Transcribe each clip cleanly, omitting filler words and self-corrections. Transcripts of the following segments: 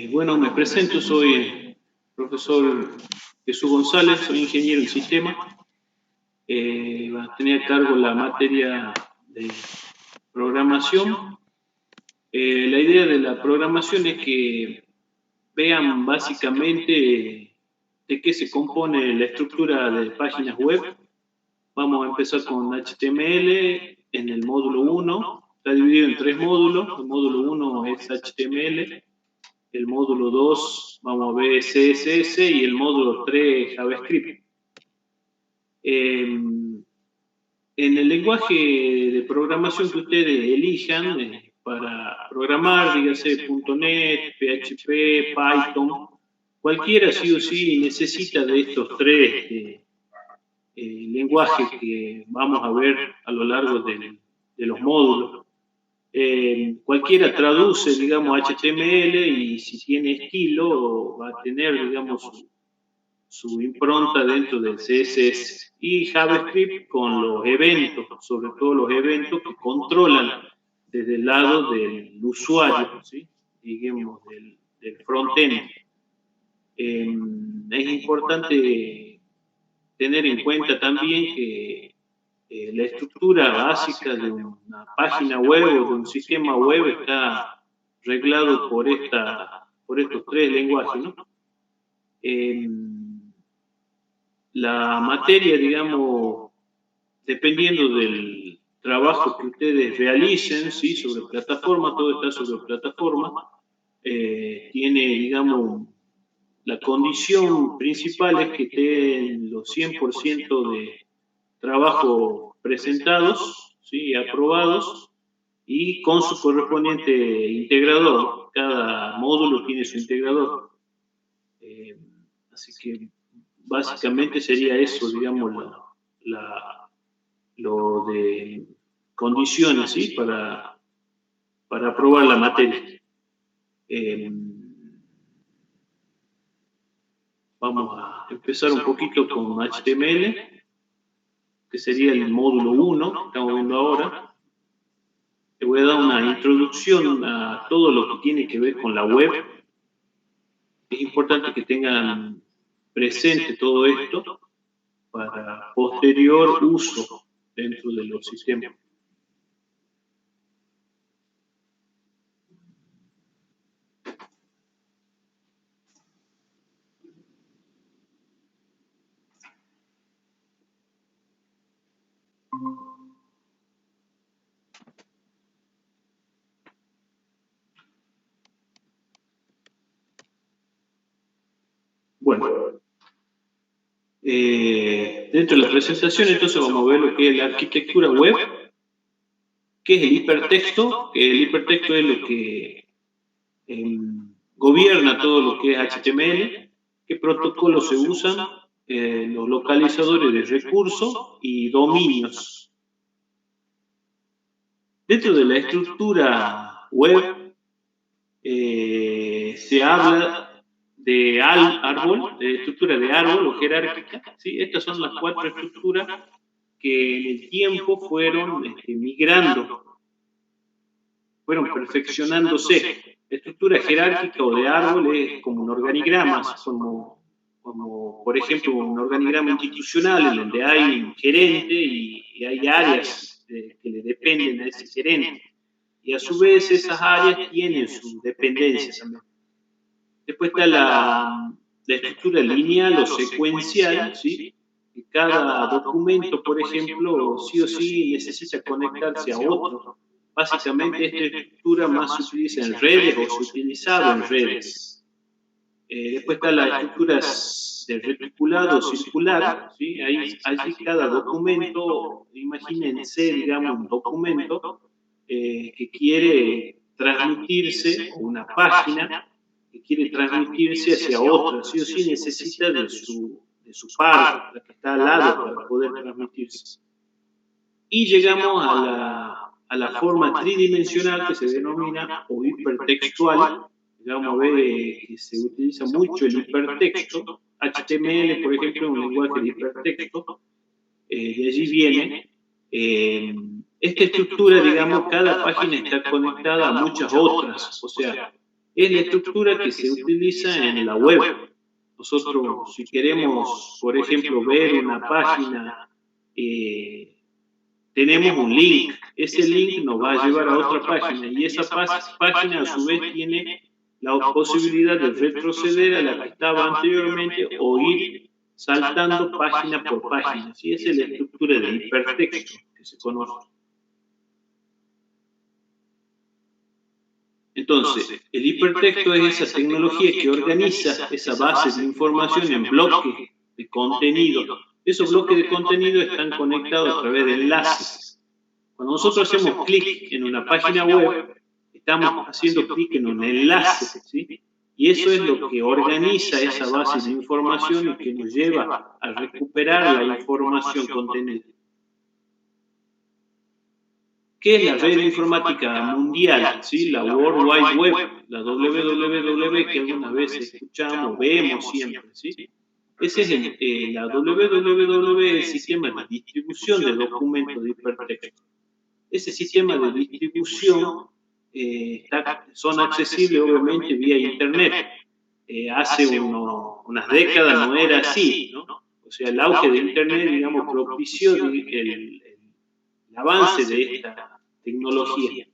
Bueno, me presento, soy el profesor Jesús González, soy ingeniero en sistemas. Va a tener a cargo la materia de programación. La idea de la programación es que vean básicamente de qué se compone la estructura de páginas web. Vamos a empezar con HTML en el módulo 1. Está dividido en 3 módulos. El módulo 1 es HTML. El módulo 2 vamos a ver CSS y el módulo 3 JavaScript. En el lenguaje de programación que ustedes elijan para programar, dígase .NET, PHP, Python, cualquiera sí o sí necesita de estos tres lenguajes que vamos a ver a lo largo de los módulos. Cualquiera traduce, digamos, HTML y si tiene estilo va a tener, digamos, su impronta dentro del CSS. Y JavaScript con los eventos, sobre todo los eventos que controlan desde el lado del usuario, ¿sí? Digamos, del frontend. Es importante tener en cuenta también que la estructura básica de una página web o de un sistema web está reglado por estos tres lenguajes, ¿no? La materia, digamos, dependiendo del trabajo que ustedes realicen, ¿sí? Sobre plataforma, todo está sobre plataforma, tiene, digamos, la condición principal es que estén los 100% de trabajo presentados, ¿sí? Aprobados y con su correspondiente integrador. Cada módulo tiene su integrador. Así que básicamente sería eso, digamos, lo de condiciones, ¿sí? Para aprobar la materia. Vamos a empezar un poquito con HTML, que sería el módulo 1 que estamos viendo ahora. Te voy a dar una introducción a todo lo que tiene que ver con la web. Es importante que tengan presente todo esto para posterior uso dentro de los sistemas. Bueno, dentro de la presentación entonces vamos a ver lo que es la arquitectura web, qué es el hipertexto. El hipertexto es lo que gobierna todo lo que es HTML, qué protocolos se usan, los localizadores de recursos y dominios. Dentro de la estructura web se habla de árbol, de estructura de árbol o jerárquica, ¿sí? Estas son las 4 estructuras que en el tiempo fueron migrando, fueron perfeccionándose. La estructura jerárquica o de árbol es como un organigrama, como por ejemplo un organigrama institucional en donde hay un gerente y hay áreas que le dependen a ese gerente. Y a su vez esas áreas tienen sus dependencias también. Después está la estructura lineal o secuencial, ¿sí? Que cada documento, por ejemplo, sí o sí necesita conectarse a otro. Básicamente esta estructura más se utiliza en redes o se utilizaba en redes. Después está la estructura del reticulado circular, ¿sí? Allí cada documento, imagínense, digamos, un documento que quiere transmitirse, una página que quiere transmitirse hacia otra, sí o sí necesita de su par, la que está al lado para poder transmitirse. Y llegamos a la forma tridimensional que se denomina o hipertextual. Vamos a ver que se utiliza mucho el hipertexto. HTML, por ejemplo, es un lenguaje de hipertexto. De allí viene. Esta estructura, digamos, cada página está conectada a muchas otras. O sea, es la estructura que se utiliza en la web. Nosotros, si queremos, por ejemplo, ver una página, tenemos un link. Ese link nos va a llevar a otra página y esa página a su vez tiene la posibilidad de retroceder a la que estaba anteriormente o ir saltando página por página. ¿Sí? Esa es la estructura de hipertexto que se conoce. Entonces, el hipertexto es esa tecnología que organiza esa base de información en bloques de contenido. Esos bloques de contenido están conectados a través de enlaces. Cuando nosotros hacemos clic en una página web, estamos haciendo clic en un enlace, ¿sí? Y eso es lo que organiza esa base de información y que nos lleva a recuperar la información contenida. ¿Qué es la red informática mundial? ¿Sí? La World Wide Web, la WWW, que algunas veces escuchamos, vemos siempre. ¿Sí? Ese es la WWW, el sistema de distribución de documentos de hipertexto. Ese sistema de distribución son accesibles obviamente vía Internet. Hace unas décadas no era así, ¿no? O sea, el auge de Internet, digamos, propició el avance de esta tecnología.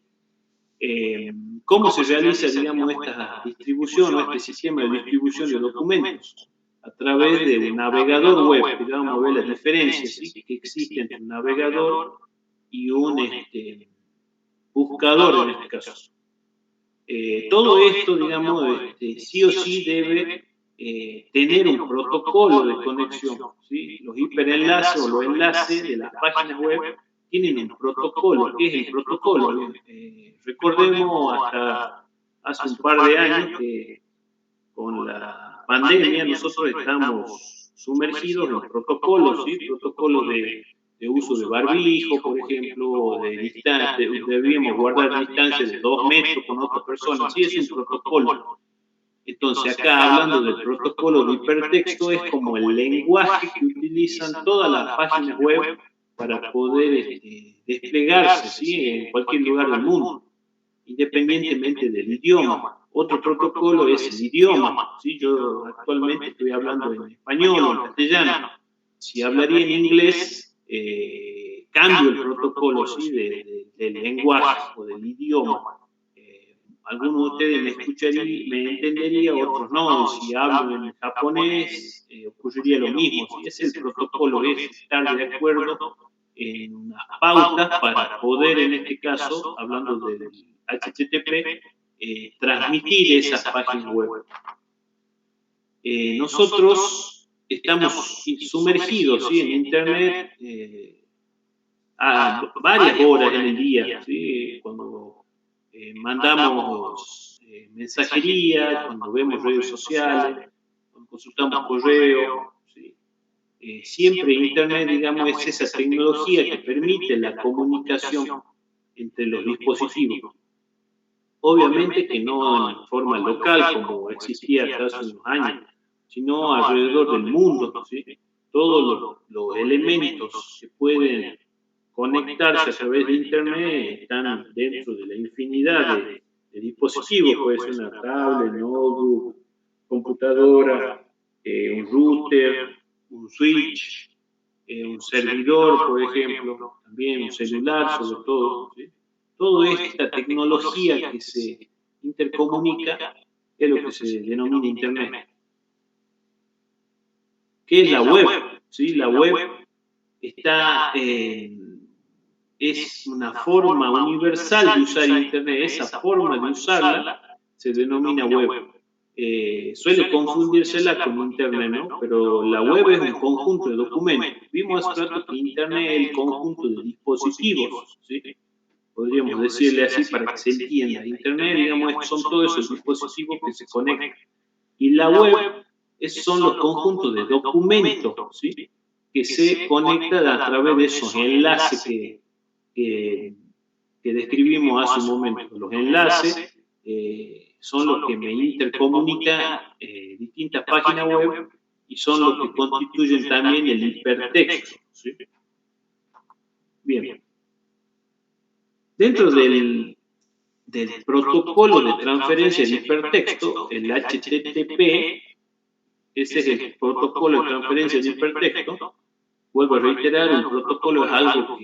¿Cómo se realiza, digamos, esta distribución o este sistema de distribución de documentos? A través de un navegador web, que vamos a ver las diferencias, ¿sí? Que existen entre un navegador y un buscador en este caso. Todo esto, digamos, sí o sí debe tener un protocolo de conexión. ¿Sí? Los hiperenlaces o los enlaces de las páginas web tienen un protocolo. ¿Qué es el protocolo? Recordemos hasta hace un par de años que con la pandemia nosotros estamos sumergidos en protocolos, ¿sí? Protocolos de uso de barbijo, por ejemplo, debíamos guardar distancias de 2 metros con otra persona, sí, es un protocolo. Entonces, acá hablando del protocolo de hipertexto, es como el lenguaje que utilizan todas las páginas web para poder desplegarse, ¿sí? En cualquier lugar del mundo, independientemente del idioma. Otro protocolo es el idioma, ¿sí? Yo actualmente estoy hablando en español o en castellano. Si hablaría en inglés, cambio el protocolo, ¿sí? Del lenguaje o del idioma. Algunos de ustedes me escucharían, me entendería, otros no. Si hablo en japonés, ocurriría lo mismo. ¿Sí? Es el protocolo, es estar de acuerdo en unas pautas para poder, en este caso, hablando del HTTP, transmitir esas páginas web. Nosotros estamos sumergidos, ¿sí? En Internet a varias horas en el día, ¿sí? Cuando mandamos mensajería, cuando vemos redes sociales, cuando consultamos correo, ¿sí? Siempre Internet, digamos, es esa tecnología que permite la comunicación entre los dispositivos. Obviamente que no en forma local, como existía hasta hace unos años, sino alrededor del mundo, ¿sí? Todos los elementos que pueden conectarse a través de Internet están dentro de la infinidad de dispositivos. Puede ser una tablet, notebook, computadora, un router, un switch, un servidor, por ejemplo, también un celular sobre todo. ¿Sí? Toda esta tecnología que se intercomunica es lo que se denomina Internet. ¿Qué es la web? ¿Sí? La web está, es una forma universal de usar Internet. Esa forma de usarla se denomina web. Suele confundírsela con Internet, ¿no? Pero la web es un conjunto de documentos. Vimos hace rato que Internet es el conjunto de dispositivos, ¿sí? Podríamos decirle así para que se entienda. Internet, digamos, son todos esos dispositivos que se conectan. Y la web son los conjuntos de documentos, ¿sí? Que se conectan a través de esos enlaces que describimos hace un momento. Los enlaces son los que me intercomunican distintas páginas web y son los que constituyen también el hipertexto. ¿Sí? Bien. Dentro del del protocolo de transferencia de hipertexto, el HTTP. Ese es el protocolo de transferencia de hipertexto. Vuelvo a reiterar, un protocolo es algo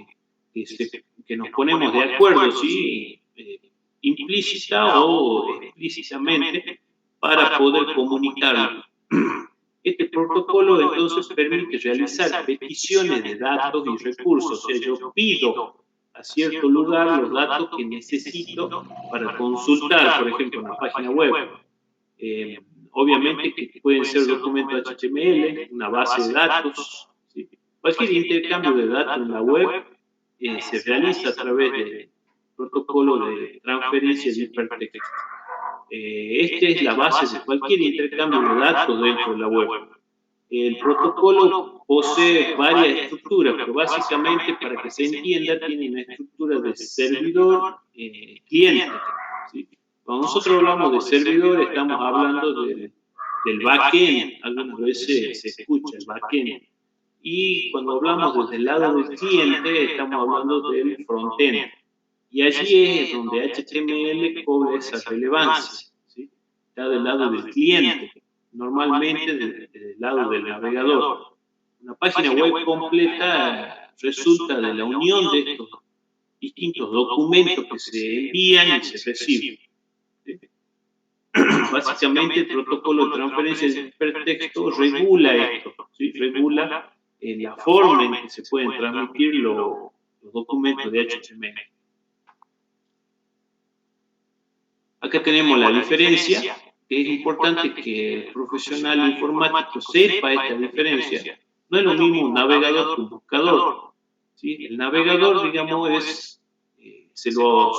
que nos ponemos de acuerdo, ¿sí? Implícita o explícitamente para poder comunicarlo. Este protocolo entonces permite realizar peticiones de datos y recursos. O sea, yo pido a cierto lugar los datos que necesito para consultar, por ejemplo, una página web. Obviamente que pueden ser documentos HTML, una base de datos. ¿Sí? Cualquier intercambio de datos en la web se realiza a través del protocolo de transferencia de hipertexto. Esta es la base de cualquier intercambio de datos dentro de la web. El protocolo posee varias estructuras, pero básicamente, para que se entienda, tiene una estructura de servidor-cliente. ¿Sí? Cuando nosotros hablamos de servidor, estamos hablando del backend, algunas veces se escucha el backend. Y cuando hablamos desde el lado del cliente, estamos hablando del frontend. Y allí es donde HTML cobra esa relevancia. ¿Sí? Está del lado del cliente, normalmente del lado del navegador. Una página web completa resulta de la unión de estos distintos documentos que se envían y se reciben. ¿Sí? Básicamente, el protocolo de transferencia de hipertexto regula esto, ¿sí? Regula la forma en que se pueden transmitir los documentos de HTML. Acá tenemos la diferencia, que es importante que el profesional informático sepa esta diferencia. No es lo mismo un navegador que un buscador. ¿Sí? El navegador, digamos, se lo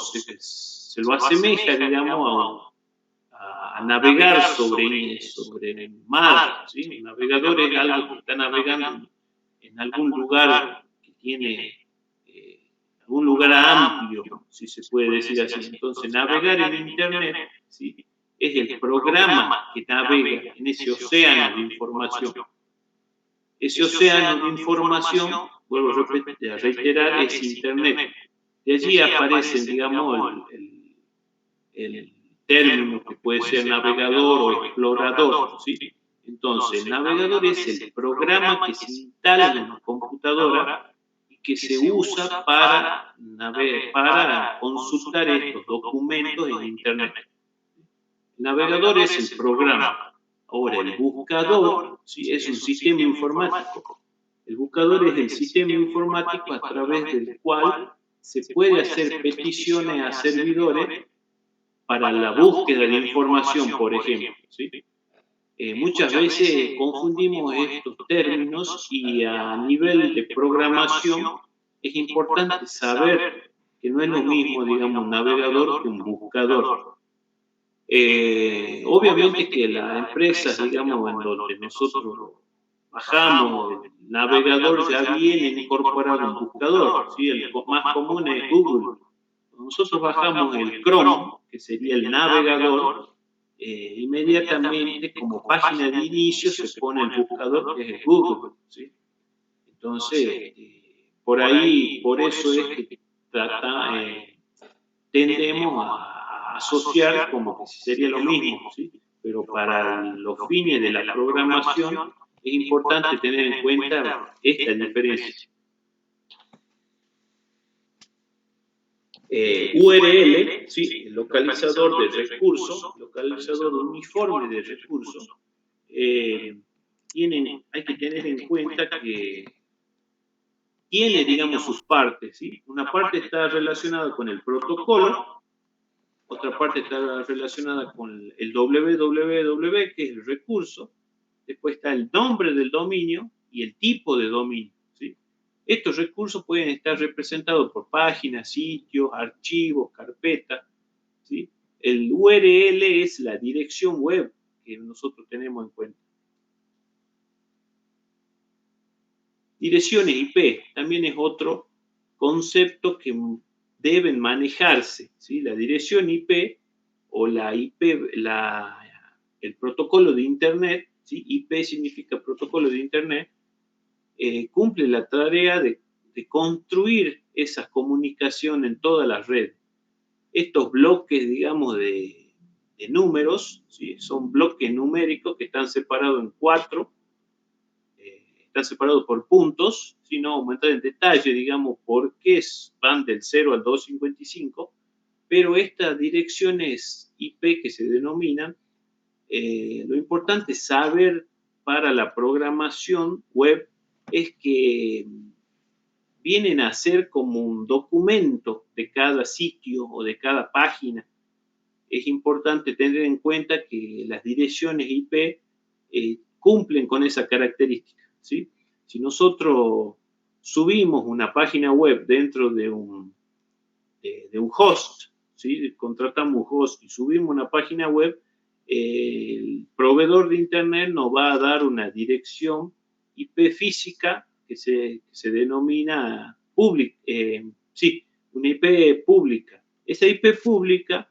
asemeja, digamos, a navegar sobre el mar. ¿Sí? El navegador es algo que está navegando en algún lugar que tiene un lugar amplio, si se puede decir así. Entonces, navegar en Internet, ¿sí? Es el programa que navega en ese océano de información. Ese océano de información, vuelvo a reiterar, es Internet. De allí aparece, digamos, el término que puede ser navegador o explorador, ¿sí? Entonces, el navegador es el programa que se instala en una computadora que se usa para consultar estos documentos en Internet. El navegador es el programa. Ahora, el buscador, ¿sí? Es un sistema informático. El buscador es el sistema informático a través del cual se puede hacer peticiones a servidores para la búsqueda de información, por ejemplo. ¿Sí? Muchas veces confundimos estos términos y a nivel de programación es importante saber que no es lo mismo, digamos, un navegador que un buscador. Obviamente que las empresas, digamos, en donde nosotros bajamos, el navegador ya viene incorporado un buscador, ¿sí? El más común es Google. Nosotros bajamos el Chrome, que sería el navegador, inmediatamente como página de inicio se pone el buscador, que es Google. ¿Sí? Entonces, por ahí, por eso es que tendemos a asociar como que sería lo mismo, ¿sí? Pero para los fines de la programación es importante tener en cuenta esta diferencia. URL, ¿sí? El localizador de recursos, localizador uniforme de recursos, hay que tener en cuenta que tiene, digamos, sus partes, ¿sí? Una parte está relacionada con el protocolo, otra parte está relacionada con el www, que es el recurso, después está el nombre del dominio y el tipo de dominio, ¿sí? Estos recursos pueden estar representados por páginas, sitios, archivos, carpetas, ¿sí? El URL es la dirección web que nosotros tenemos en cuenta. Direcciones IP también es otro concepto que deben manejarse, ¿sí? La dirección IP o la IP, el protocolo de Internet, ¿sí? IP significa protocolo de Internet, cumple la tarea de construir esas comunicaciones en todas las redes. estos bloques, digamos, de números, ¿sí? Son bloques numéricos que están separados en 4, están separados por puntos, si no aumentar en detalle, digamos, por qué van del 0 al 255, pero estas direcciones IP que se denominan, lo importante es saber para la programación web es que vienen a ser como un documento de cada sitio o de cada página. Es importante tener en cuenta que las direcciones IP cumplen con esa característica, ¿sí? Si nosotros subimos una página web dentro de un host, ¿sí? Contratamos un host y subimos una página web, el proveedor de Internet nos va a dar una dirección IP física que se denomina sí, una IP pública. Esa IP pública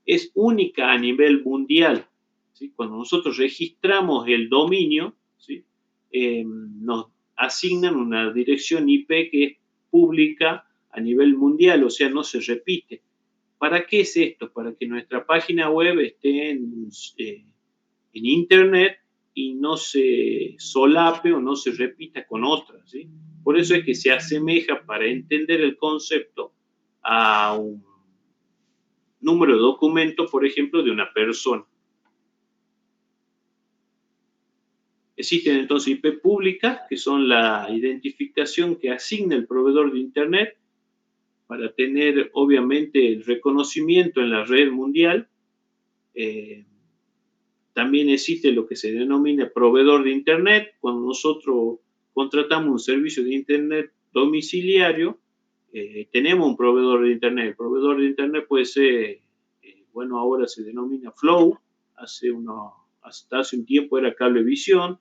es única a nivel mundial, ¿sí? Cuando nosotros registramos el dominio, ¿sí? Nos asignan una dirección IP que es pública a nivel mundial, o sea, no se repite. ¿Para qué es esto? Para que nuestra página web esté en Internet y no se solape o no se repita con otras, ¿sí? Por eso es que se asemeja, para entender el concepto, a un número de documento, por ejemplo, de una persona. Existen entonces IP públicas, que son la identificación que asigna el proveedor de Internet para tener, obviamente, el reconocimiento en la red mundial. También existe lo que se denomina proveedor de Internet. Cuando nosotros contratamos un servicio de Internet domiciliario, tenemos un proveedor de Internet. El proveedor de Internet puede ser, bueno, ahora se denomina Flow, hasta hace un tiempo era Cablevisión,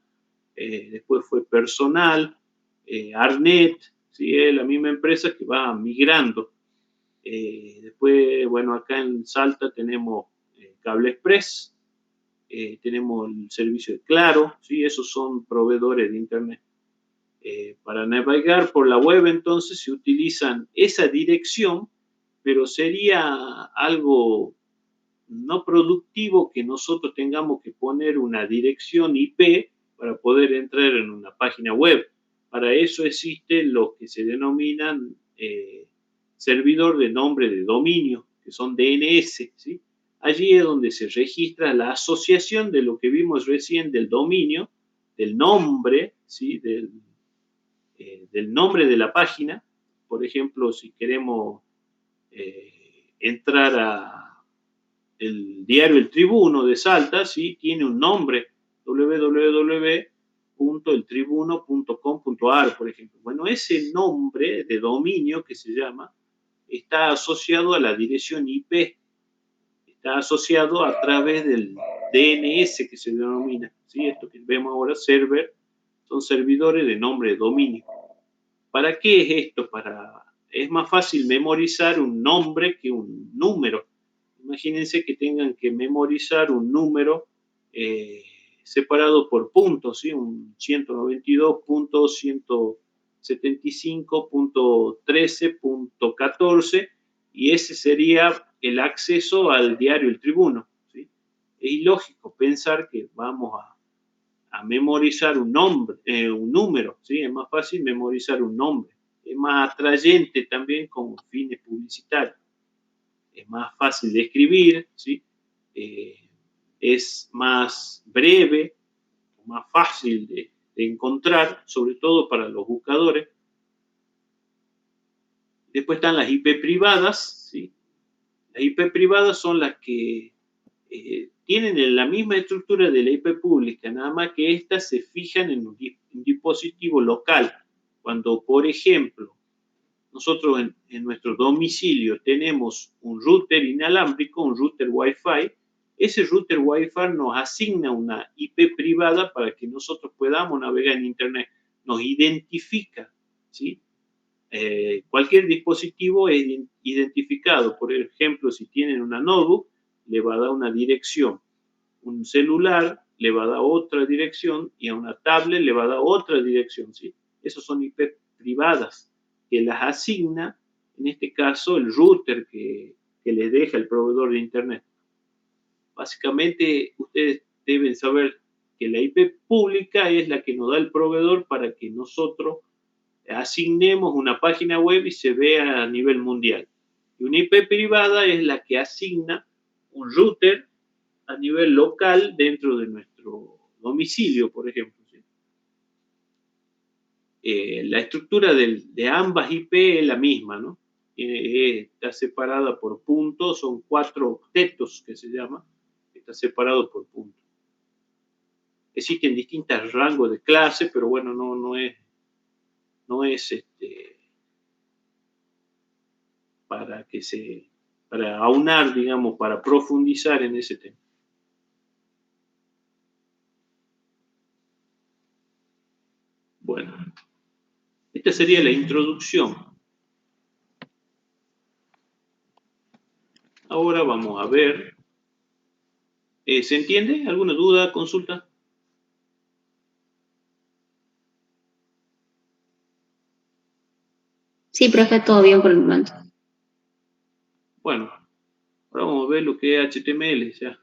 después fue Personal, Arnet, ¿sí? Es la misma empresa que va migrando. Después, bueno, acá en Salta tenemos Cable Express, tenemos el servicio de Claro, ¿sí? Esos son proveedores de Internet. Para navegar por la web, entonces, se utilizan esa dirección, pero sería algo no productivo que nosotros tengamos que poner una dirección IP para poder entrar en una página web. Para eso existe lo que se denominan servidor de nombre de dominio, que son DNS, ¿sí? Allí es donde se registra la asociación de lo que vimos recién del dominio, del nombre, ¿sí? Del nombre de la página. Por ejemplo, si queremos entrar a el diario El Tribuno de Salta, ¿sí? Tiene un nombre, www.eltribuno.com.ar, por ejemplo. Bueno, ese nombre de dominio que se llama está asociado a la dirección IP, está asociado a través del DNS que se denomina, ¿sí? Esto que vemos ahora, server, son servidores de nombre de dominio. ¿Para qué es esto? Es más fácil memorizar un nombre que un número. Imagínense que tengan que memorizar un número separado por puntos, ¿sí? Un 192.175.13.14, y ese sería el acceso al diario El Tribuno, ¿sí? Es ilógico pensar que vamos a memorizar un número, ¿sí? Es más fácil memorizar un nombre. Es más atrayente también con fines publicitarios. Es más fácil de escribir, ¿sí? Es más breve, más fácil de encontrar, sobre todo para los buscadores. Después están las IP privadas, ¿sí? Las IP privadas son las que tienen la misma estructura de la IP pública, nada más que estas se fijan en un dispositivo local. Cuando, por ejemplo, nosotros en nuestro domicilio tenemos un router inalámbrico, un router Wi-Fi, ese router Wi-Fi nos asigna una IP privada para que nosotros podamos navegar en Internet, nos identifica, ¿sí? Cualquier dispositivo es identificado. Por ejemplo, si tienen una notebook, le va a dar una dirección. Un celular le va a dar otra dirección, y a una tablet le va a dar otra dirección, ¿sí? Esas son IP privadas que las asigna, en este caso, el router que que les deja el proveedor de Internet. Básicamente, ustedes deben saber que la IP pública es la que nos da el proveedor para que nosotros asignemos una página web y se vea a nivel mundial. Y una IP privada es la que asigna un router a nivel local dentro de nuestro domicilio, por ejemplo. La estructura de ambas IP es la misma, ¿no? Está separada por puntos, son 4 octetos que se llama, está separado por puntos. Existen distintos rangos de clase, pero bueno, no es para aunar, digamos, para profundizar en ese tema. Bueno, esta sería la introducción. Ahora vamos a ver. ¿Se entiende? ¿Alguna duda, consulta? Sí, profe, todo bien por el momento. Bueno, ahora vamos a ver lo que es HTML, ya.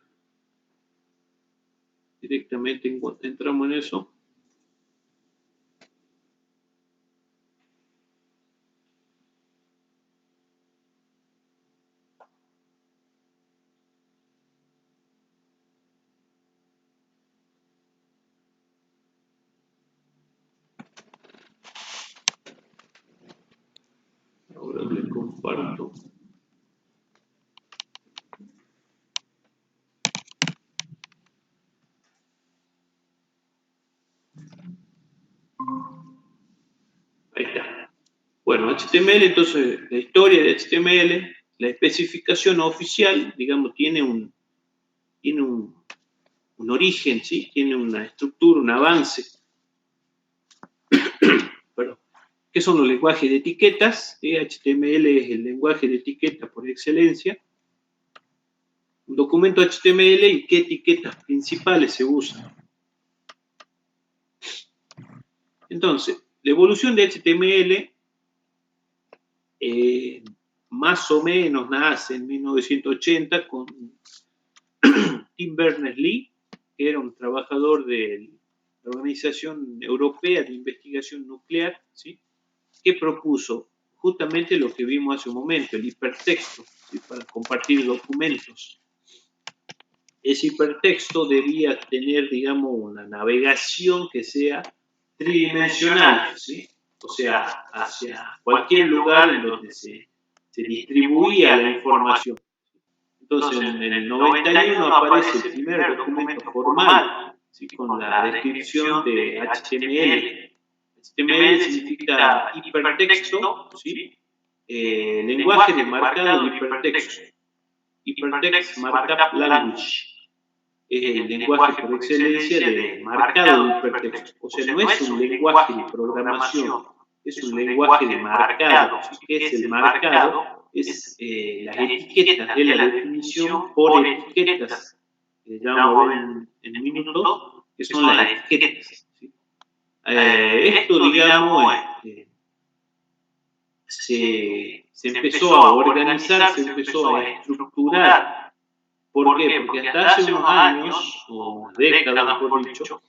Directamente entramos en eso. Ahora le comparto. Ahí está. Bueno, HTML, entonces, la historia de HTML, la especificación oficial, digamos, tiene un origen, ¿sí? Tiene una estructura, un avance. Perdón. ¿Qué son los lenguajes de etiquetas? HTML es el lenguaje de etiqueta por excelencia. Un documento HTML y qué etiquetas principales se usan. Entonces, la evolución de HTML más o menos nace en 1980 con Tim Berners-Lee, que era un trabajador de la Organización Europea de Investigación Nuclear, ¿sí? Que propuso justamente lo que vimos hace un momento, el hipertexto, ¿sí? Para compartir documentos. Ese hipertexto debía tener, digamos, una navegación que sea tridimensional, ¿sí? O sea, hacia cualquier lugar en donde se distribuía la información. Entonces, en el 91 aparece el primer documento formal, ¿sí? Con la descripción de HTML. HTML significa hipertexto, ¿sí? Lenguaje de marcado de hipertexto. Hypertext Markup Language. Es el lenguaje por excelencia de marcado de hipertexto. O sea, no es un lenguaje de programación, es un lenguaje de marcado. ¿Qué es el marcado? Es las etiquetas, es la definición por etiquetas. Ya vamos a ver en un minuto, que son las etiquetas. ¿Sí? Esto, digamos, se empezó a organizar, se empezó a estructurar. ¿Por qué? Porque hasta hace unos años, o unas décadas mejor dicho,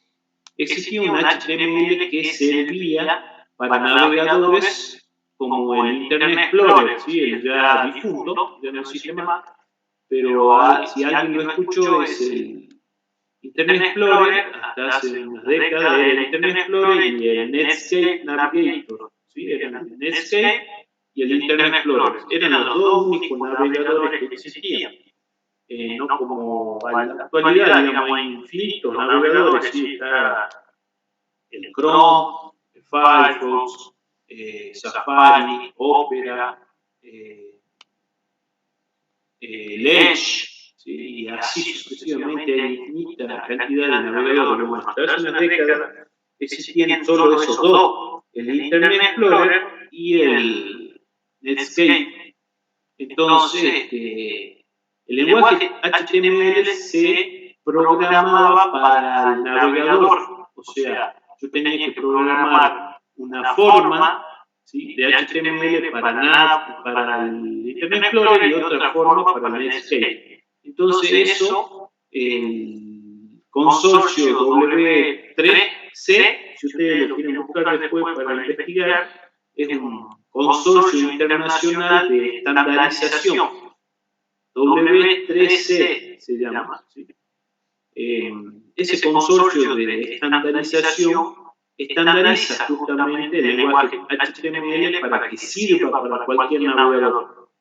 existía un HTML que servía para navegadores como el Internet Explorer, ¿sí? El ya difunto, ya no existe más, pero si alguien lo escuchó es el Internet Explorer, hasta hace unas décadas era el Internet Explorer y el Netscape Navigator, ¿sí? Eran el Netscape y el Internet Explorer, eran los dos únicos navegadores que existían. No como en la actualidad, digamos, hay infinitos navegadores, ¿sí? Está el Chrome, el Firefox, Safari, Opera, el Edge, ¿sí? Y así sucesivamente hay infinita cantidad de navegadores. Bueno, hasta hace unas décadas existían solo esos dos, el Internet Explorer y el Netscape. Entonces, el lenguaje HTML se programaba para el navegador, o sea, yo tenía que programar una forma ¿sí? De HTML para NAV, para el Internet Explorer y otra forma para el Netscape. Entonces eso, el consorcio W3C, si ustedes lo quieren buscar después para investigar, es un consorcio internacional de estandarización. W3C se llama. ¿Sí? Ese consorcio de estandarización estandariza justamente el lenguaje HTML para que sirva para cualquier navegador.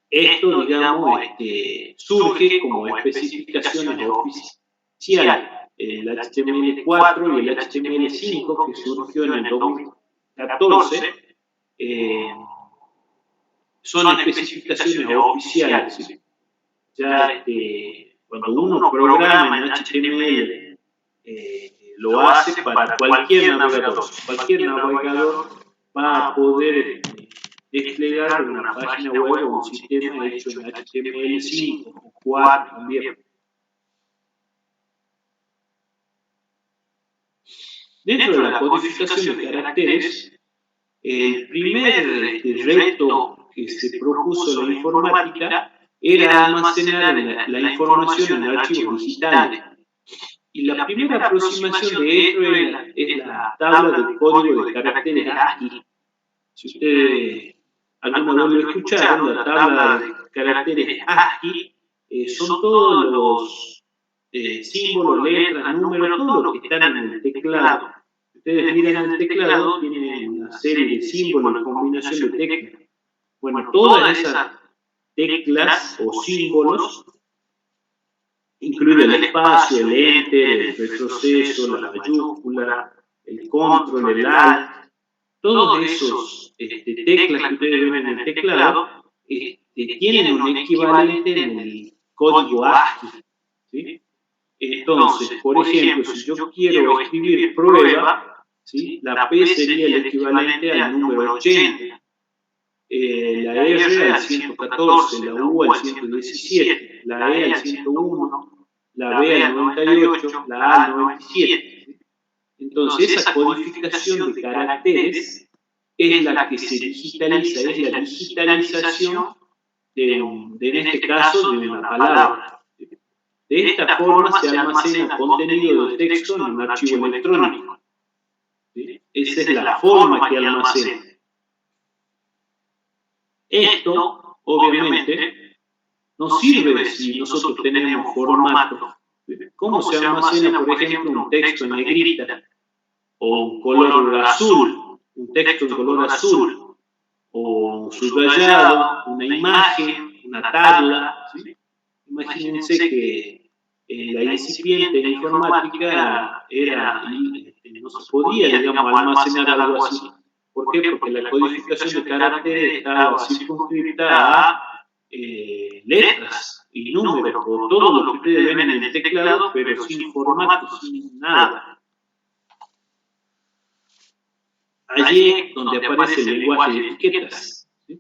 Esto, digamos, surge como especificaciones oficiales. El HTML4 y el HTML5, que surgió en el 2014, son especificaciones oficiales. ¿Sí? Ya cuando uno programa en HTML, lo hace para cualquier navegador. Cualquier navegador va a poder desplegar una página web o un sistema hecho en HTML5 o 4 también. Dentro de la codificación de caracteres, el primer reto que se propuso la informática era almacenar la información en archivos digitales. Y la primera aproximación de esto es la tabla de código de caracteres ASCII. Si ustedes alguna vez lo escucharon, la tabla de caracteres ASCII son todos los símbolos, letras, números, todo lo que están en el teclado. Ustedes miran el teclado, tienen una serie de símbolos, combinación de teclas. Bueno, todas esas teclas o símbolos, incluye el espacio, el enter, el retroceso, la mayúscula, el control, el alt, todos esos teclas que ustedes ven en el teclado tienen un equivalente en el código ASCII. ¿Sí? Entonces, por ejemplo, si yo quiero escribir prueba, ¿sí? La P sería el equivalente al número 80, la R al 114, la U al 117, la E al 101, la B al 98, la A al 97. Entonces, esa codificación de caracteres es la que se digitaliza, es la digitalización en este caso, de una palabra. De esta forma se almacena contenido de texto en un archivo electrónico. ¿Sí? Esa es la forma que almacena. Esto, obviamente, no sirve si nosotros tenemos formato. ¿Cómo se almacena, por ejemplo, un texto en negrita o un color azul, un texto en color azul, o un subrayado, una imagen, una tabla? ¿Sí? Imagínense que la incipiente informática no se podía, digamos, almacenar algo así. ¿Por qué? Porque la codificación de caracteres estaba circunscrita a letras y números, o todo lo que ustedes ven en el teclado, pero sin formato, sin nada. Allí es donde aparece el lenguaje de etiquetas. ¿Sí?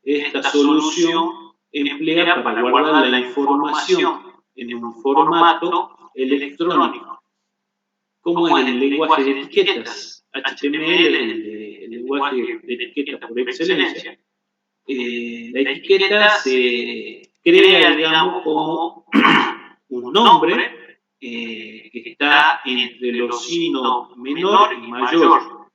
Esta solución emplea para guardar la información en un formato electrónico. ¿Cómo es el lenguaje de etiquetas? HTML, el lenguaje de etiquetas por excelencia. La etiqueta se crea, digamos, como un nombre que está entre los signos menor y mayor.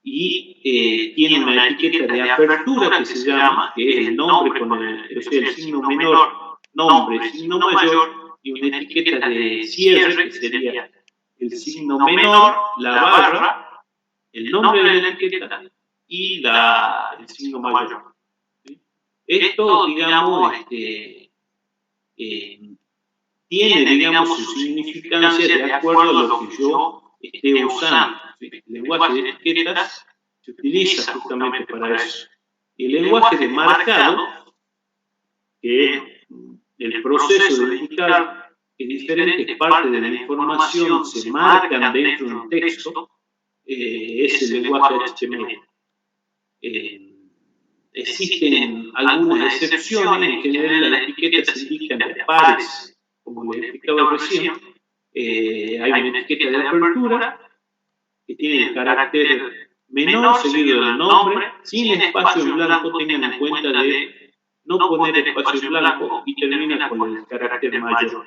Y tiene una etiqueta de apertura que se llama, que es el nombre con el signo menor, nombre, signo mayor, y una etiqueta de cierre que sería el signo menor, la barra, el nombre de la etiqueta y el signo mayor. ¿Sí? Esto, digamos, tiene, digamos, su significancia de acuerdo a lo que yo esté usando. ¿Sí? El lenguaje de etiquetas se utiliza justamente para eso. Y el lenguaje de marcado, que es el proceso de indicar que diferentes partes de la información se marcan dentro de un texto, es el lenguaje HTML. Existen algunas excepciones, en general las etiquetas se indican de pares, como les explicaba recién. Hay una etiqueta de apertura que tiene el carácter menor seguido del nombre, sin espacio en blanco. Tengan en cuenta de no poner espacio en blanco y termina con el carácter mayor.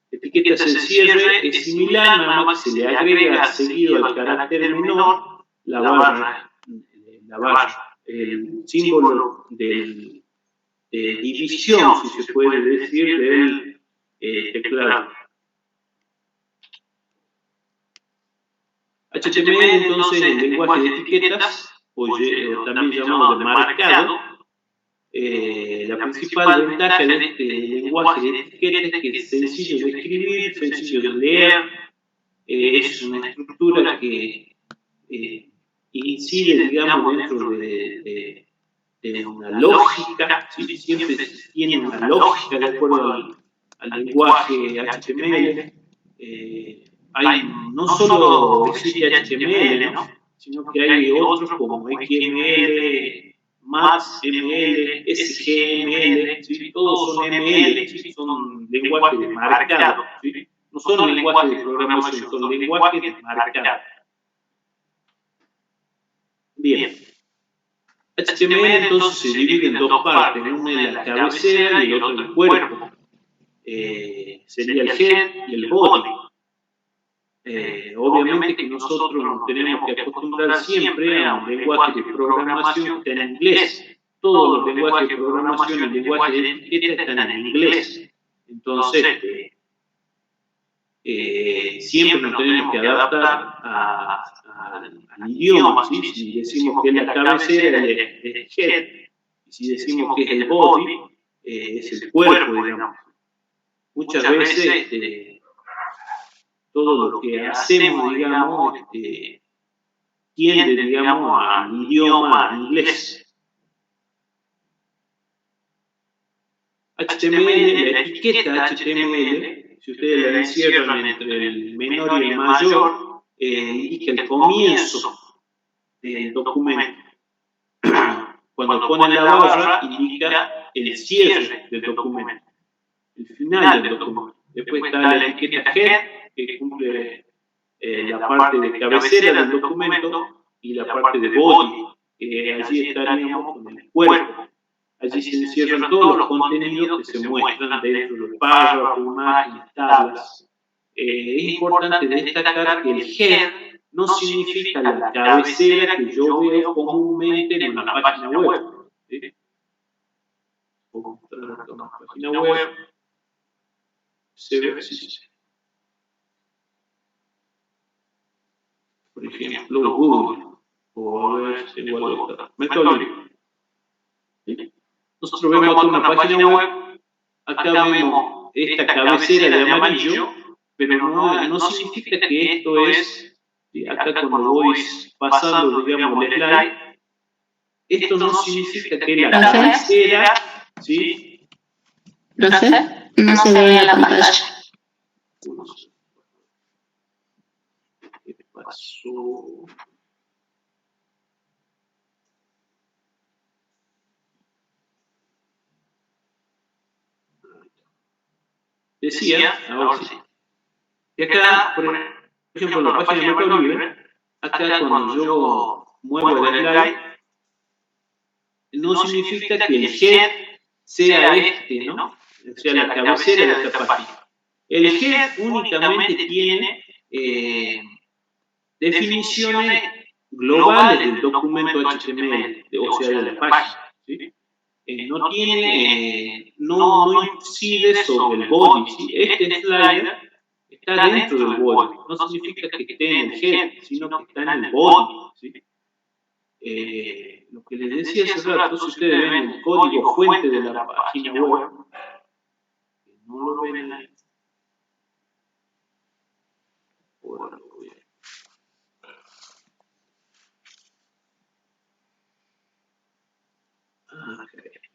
Etiquetas en cierre es similar, nada más que se le agrega seguido al carácter menor la barra, el símbolo de división, si se puede decir, del teclado. HTML, entonces, el lenguaje de etiquetas, o también llamado de marcado. La principal ventaja de este lenguaje de etiquetas es que es sencillo de escribir, sencillo de leer, es una estructura que incide, digamos, dentro de una lógica, ¿sí? Siempre tiene una lógica de acuerdo al lenguaje HTML. Hay no solo existe HTML, ¿no? Sino que hay otros como XML, MATS-ML, SGML, ¿sí? Todos son ML, ¿sí? Son lenguajes de marcado, ¿sí? No son lenguajes de programación, son lenguajes de marcado. Bien. HTML entonces se divide en dos partes, una es la cabecera y el otro el cuerpo. Sería el head y el body. Obviamente que nosotros nos tenemos que acostumbrar siempre a un lenguaje de programación que está en inglés. Todos los lenguajes de programación y el lenguaje de etiqueta están en inglés. Entonces, siempre nos tenemos que adaptar al idioma, ¿sí? Si decimos que es la cabecera, es el head, y si decimos que es el body, es el cuerpo, digamos. Muchas veces todo lo que hacemos, digamos, tiende, digamos, al idioma inglés. HTML, la etiqueta HTML, si ustedes la encierran entre el menor y el mayor, indica el comienzo del documento. Cuando ponen la barra, indica el cierre del documento, el final del documento. Después está la etiqueta head, que cumple la parte de cabecera del documento, y la parte de body, que allí estaríamos con el cuerpo. Allí se encierran todos los contenidos que se muestran dentro de los párrafos, imágenes, tablas. Es importante destacar que el head no significa la cabecera que yo veo comúnmente en una página web. ¿Sí? Vamos a mostrar una página web. Se ve así. Por ejemplo, Google. O a ver si igual otra. Mercado Libre. ¿Sí? Nosotros vemos una página web. Acá vemos esta cabecera de amarillo, pero no significa que esto es. Acá cuando voy pasando, digamos, el slide, esto no significa que la cabecera, ¿sí? Profe, no se ve en la pantalla. ¿Qué pasó? Decía, ahora sí. Y acá, por ejemplo, en la página de Mercado Libre, acá cuando yo muevo el slide, no significa que el head sea ¿no? Sea la cabecera de esta página. El head únicamente tiene definiciones globales del documento HTML, o sea, de la página. ¿Sí? No incide sobre el body. ¿Sí? Este slider está dentro del body. No significa que esté en el head, sino que está en el body. ¿Sí? Lo que les decía hace rato, si ustedes ven el código fuente de la página web, no lo ven ahí. Bueno,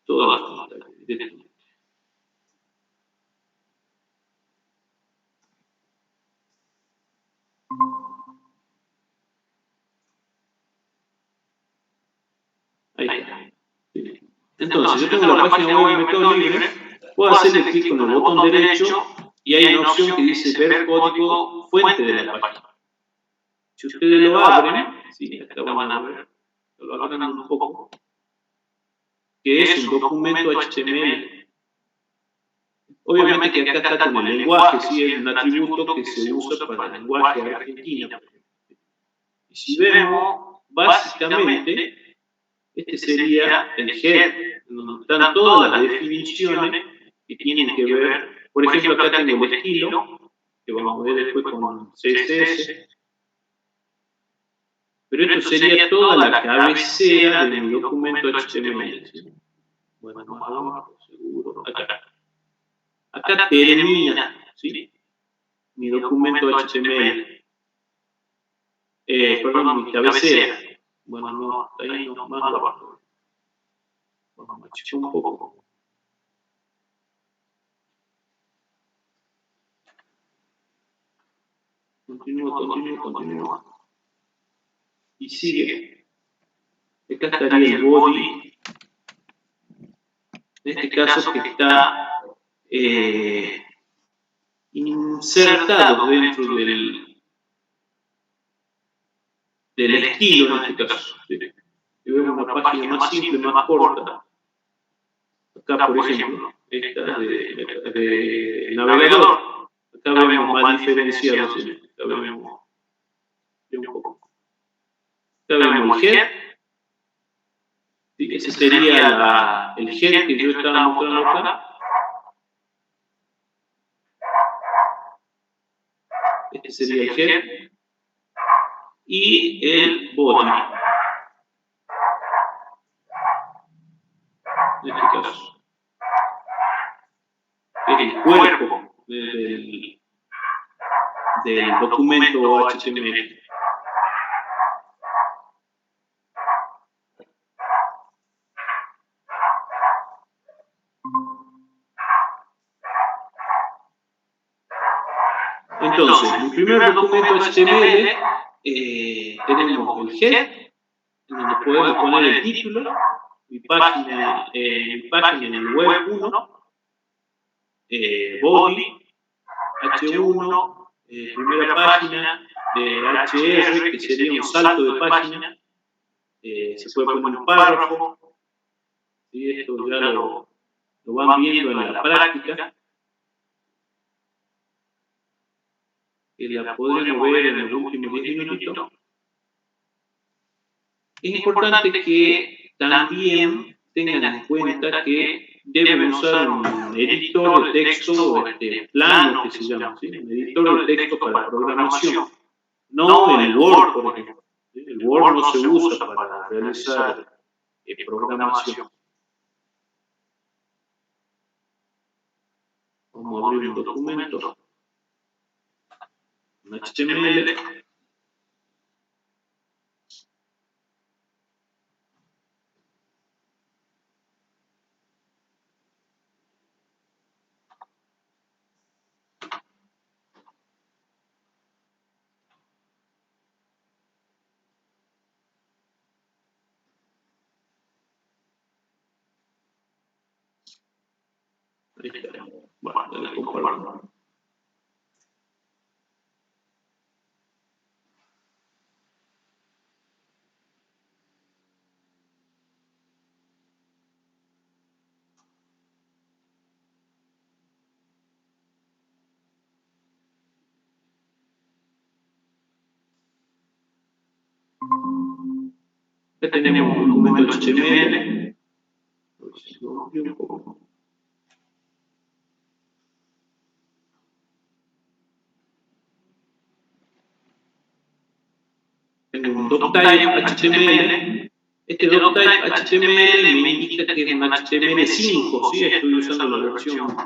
todas las pantalla directamente. Ahí está. Entonces, yo tengo la página web de Mercado Libre, puedo hacerle clic con el botón derecho y hay una opción que dice ver código fuente de la página. Si ustedes lo abren, ¿sí? Acá van a ver, lo abran un poco, que es un documento HTML. Obviamente que acá está con el lenguaje, ¿sí? Es un atributo que se usa para el lenguaje argentino. Y si vemos, básicamente, este sería el head, donde están todas las definiciones que tienen que ver. Por ejemplo, acá tengo el estilo, que vamos a ver después con CSS. Pero esto sería toda la cabecera de mi documento HTML. ¿Sí? Bueno, más abajo, seguro. Acá termina, ¿sí? Mi documento HTML. Perdón, mi cabecera. Bueno, no, ahí no, más abajo. Vamos a achicar un poco. Continúa. Y sigue. Acá estaría el body. En este caso que está insertado dentro del estilo en este caso. ¿Sí? Y vemos una página más simple, más corta. Acá, por ejemplo, esta de navegador. Acá vemos más diferenciado. ¿Sí? Acá vemos un poco. Acá vemos el head. ¿Sí? Ese sería el head que yo estaba mostrando acá. Este sería el head. Y el body. En este caso. Es el cuerpo del documento HTML. Entonces, en el primer documento HTML tenemos el head, en donde podemos poner el título, mi página en el web 1, body, H1, primera página, HR, que sería un salto de página, se puede poner un párrafo, ¿sí? Esto ya lo van viendo en la práctica, que la podremos ver en los últimos 10 minutitos. Es importante que también tengan en cuenta que deben usar un editor de texto plano, que se llama, ¿sí? Un editor de texto para programación, no el Word, por ejemplo. El Word no se usa para realizar programación. Vamos a abrir un documento, un HTML. Ahí está. Bueno, dale compartir. Ya tenemos un documento HTML. Tengo un doctype HTML. Este doctype HTML me indica que es un HTML5, ¿sí? Estoy usando la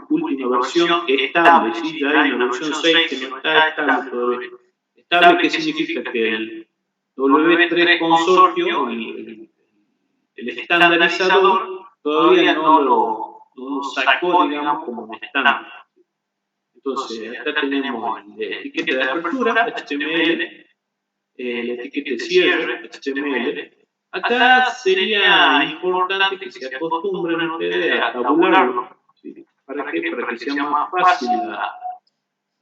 última versión estable, ¿sí? Ya hay una versión 6 que no está estable todavía. Estable, ¿qué significa? Que el W3 Consortio, el estandarizador, todavía no lo sacó, digamos, como un estándar. Entonces, acá tenemos la etiqueta de apertura, HTML, la etiqueta de cierre, HTML. Acá sería importante que se acostumbren ustedes a tabularlo. ¿Sí? ¿Para qué? Para que sea más fácil la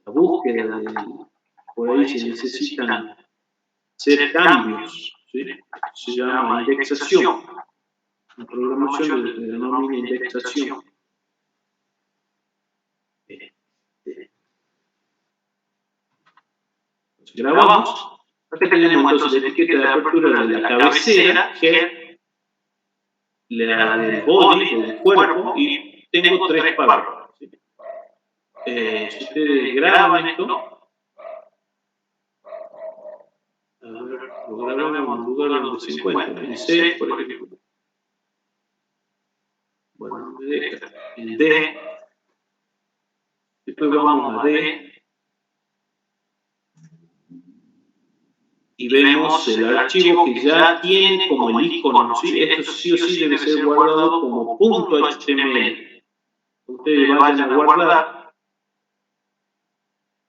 búsqueda. Por ahí se necesitan hacer cambios, ¿sí? Se llama indexación. En programación se denomina indexación. Grabamos. Acá tenemos entonces la etiqueta de apertura de la cabecera, head, la del body, del cuerpo, y tengo 3 párrafos. ¿Sí? Si ustedes graban esto, a ver, lo graban en un lugar donde se encuentra, en C, por ejemplo. Bueno, en D, después vamos a D, y vemos el archivo que ya tiene como el icono, ¿sí? Esto sí o sí debe ser guardado como .html. Ustedes vayan a guardar,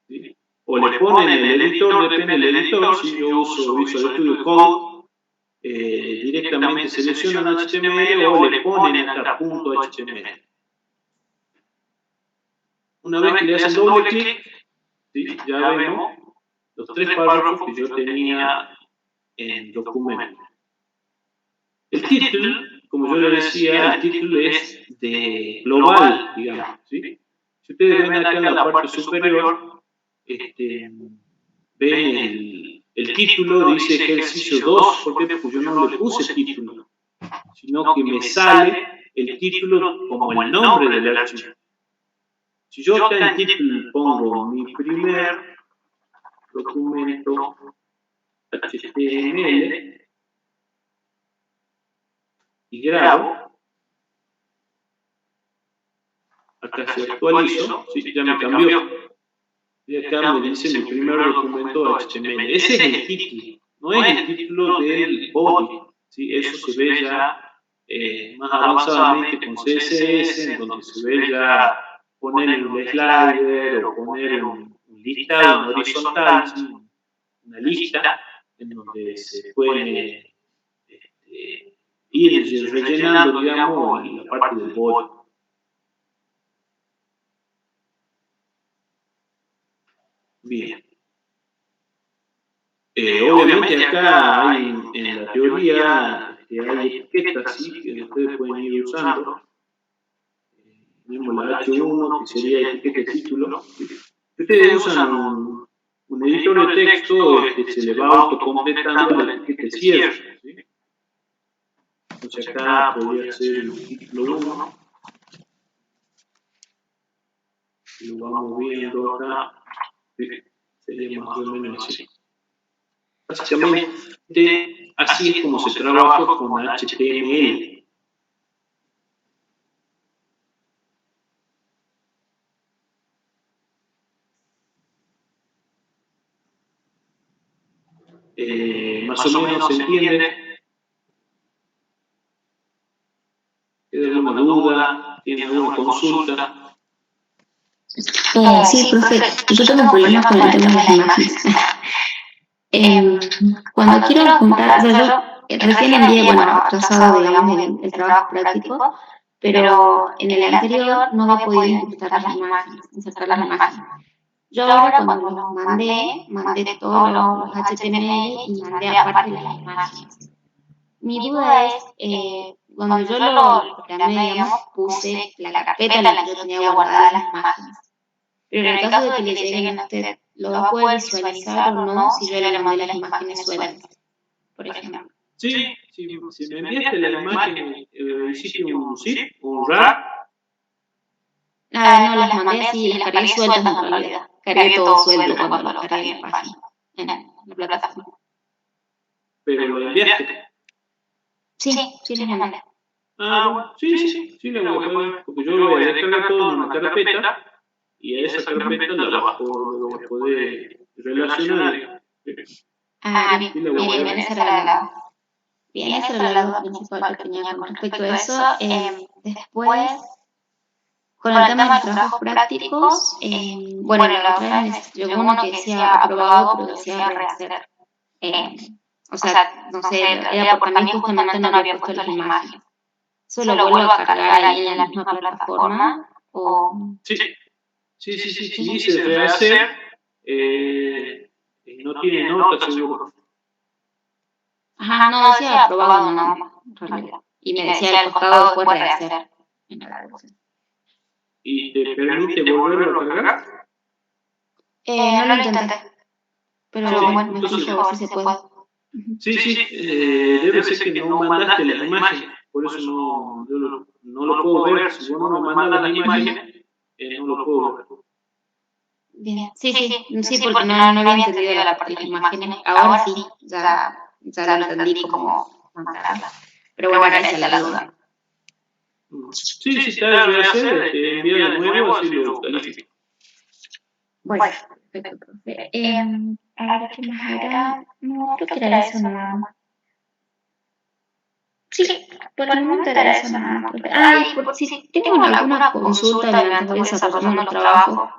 ¿sí? O le ponen el editor, depende del editor. Si yo uso Visual Studio Code, directamente seleccionan HTML o le ponen acá .html. Una vez que le hacen doble clic, ¿sí? Ya vemos los 3 párrafos que yo tenía en documento. El título, como yo le decía, el título es de global, digamos, ¿sí? Si ustedes ven acá en la parte superior, ven el título, dice ejercicio 2, ¿por qué? Porque yo no le puse título, sino que me sale el título como el nombre del archivo. Si yo acá en título pongo mi primer documento HTML y grabo, acá se actualizó, sí, ya me cambió. Y acá me dice mi primer documento HTML. Ese es el título, no es el título del body. ¿Sí? Eso se ve ya más avanzadamente con CSS, en donde se ve ya poner un slider o poner un listado, un horizontal, ¿sí? Una lista en donde se puede ir rellenando, digamos, la parte del body. Bien. Obviamente acá hay en la teoría hay etiquetas, ¿sí? Que ustedes pueden ir usando. Tenemos la H1, que sería etiqueta de título. Si ustedes usan un editor de texto, se le va autocompletando la etiqueta de cierre, ¿sí? Entonces acá podría ser el título 1. Y lo vamos viendo acá. ¿Sí? Sería más o menos así. Básicamente, así es como se trabaja con HTML. Más o menos se entiende. ¿Tiene alguna duda? ¿Tiene alguna consulta? Sí, profe, yo tengo problemas con el tema de las imágenes. Cuando quiero juntar, o sea, yo recién envié, bueno, atrasado, digamos, el trabajo práctico, pero en el anterior no había podido incrustar las imágenes, insertar las imágenes. Yo ahora cuando los mandé todos los HTML y mandé aparte las imágenes. Mi duda es, cuando yo lo programé, digamos, puse la carpeta en la que yo tenía guardadas las imágenes. Pero en el caso de que le lleguen a usted, ¿lo va a poder visualizar o no si yo le mandé las imágenes sueltas, por ejemplo? Sí, si me enviaste la imagen, hiciste un zip, un RAR. No, las mandé así, las cargué sueltas en realidad. Cargué todo suelto cuando lo cargué en la página, en la plataforma. ¿Pero lo enviaste? Sí, las mandé. Bueno, sí, la voy a poder, porque yo lo voy a descargar todo en una carpeta y a esa carpeta la vas a poder relacionar. Bien, bien, esa era la duda principal que tenía con respecto a eso. Después, con el tema de los trabajos prácticos, bueno, la otra vez llegó uno que decía aprobado, pero decía rehacer. O sea, no sé, era porque a mí justamente no había puesto las imágenes. ¿Eso lo vuelvo a cargar ahí en la misma plataforma? ¿O? Sí, dice rehacer, no tiene nota seguro. Ajá, no, decía aprobado nada más, en realidad. Y me decía al costado después rehacer en la grabación. ¿Y te permite volverlo a cargar? No lo intenté, pero Sí, bueno, me entonces, fijo a ver si se puede. sí, debe ser que no mandaste las imágenes, por eso no lo puedo ver. Si vos no me mandas las imágenes, no lo puedo ver. Bien, sí, porque no había entendido la parte de las imágenes. Ahora sí, ya lo entendí cómo mandarla. Pero bueno, era esa la duda. Sí, si está a rehacer, envía de nuevo, así lo califico. Bueno, perfecto, profe. A ver, ¿qué más era? No, creo que era eso nada más. Sí, por el momento era eso nada más, profe. Ay, si tengo alguna consulta mientras voy desarrollando los trabajos,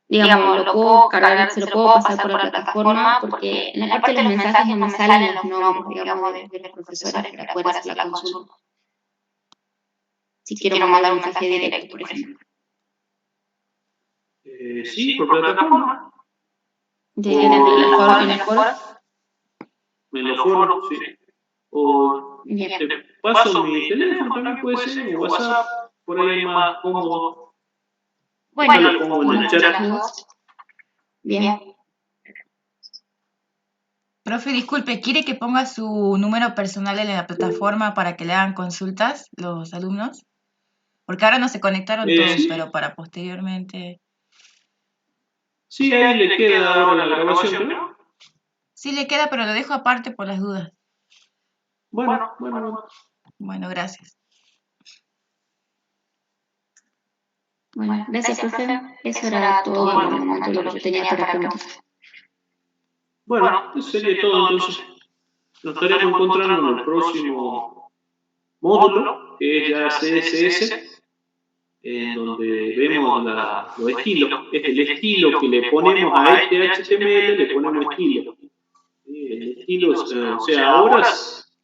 digamos, lo puedo cargar, se lo puedo pasar por la plataforma, porque en la parte de los mensajes no me salen los nombres, digamos, de los profesores para poder hacer la consulta. Si quiero mandar un mensaje directo, por ejemplo. Sí, por plataforma. ¿En el foro? En los foros, sí. O Bien. te paso mi teléfono, también puede ser, o WhatsApp, por ahí es más cómodo. Bueno, lo pongo en el chat. Bien. Profe, disculpe, ¿quiere que ponga su número personal en la plataforma para que le hagan consultas los alumnos? Porque ahora no se conectaron todos, sí. pero para posteriormente. Sí, ahí le queda ahora la grabación, ¿no? Sí le queda, pero lo dejo aparte por las dudas. Bueno. Bueno, gracias. Bueno, gracias, profe. Eso era todo por el momento lo que yo tenía para preguntar. Bueno, eso sería todo entonces. Nos estaremos encontrando en el próximo módulo, que es ya CSS, en donde vemos los estilos. Es el estilo que le ponemos a este HTML, le ponemos estilo. El estilo, o sea, ahora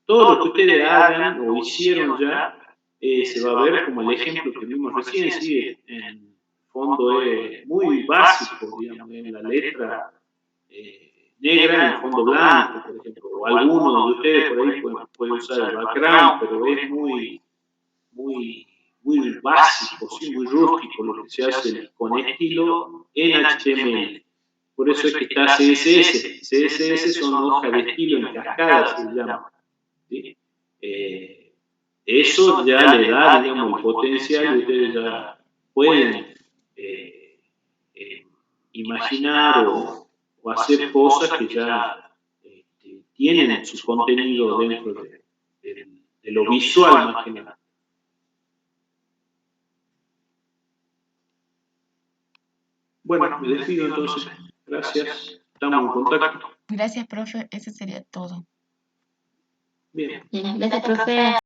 todo lo que ustedes hagan o hicieron ya, se va a ver como el ejemplo que vimos recién, sí, en fondo es muy básico, digamos, en la letra negra en fondo blanco, por ejemplo, o alguno de ustedes por ahí puede usar el background, pero es muy básico, ¿sí? Muy rústico lo que se hace con estilo en HTML. Por eso es que está CSS. CSS son hojas de estilo en cascada, se llama. ¿Sí? Eso ya le da, digamos, el potencial y ustedes ya pueden imaginar o hacer cosas que ya tienen su contenido dentro de lo visual más que nada. Bueno, me despido entonces. Gracias. Estamos en contacto. Gracias, profe. Eso sería todo. Bien. Gracias, profe.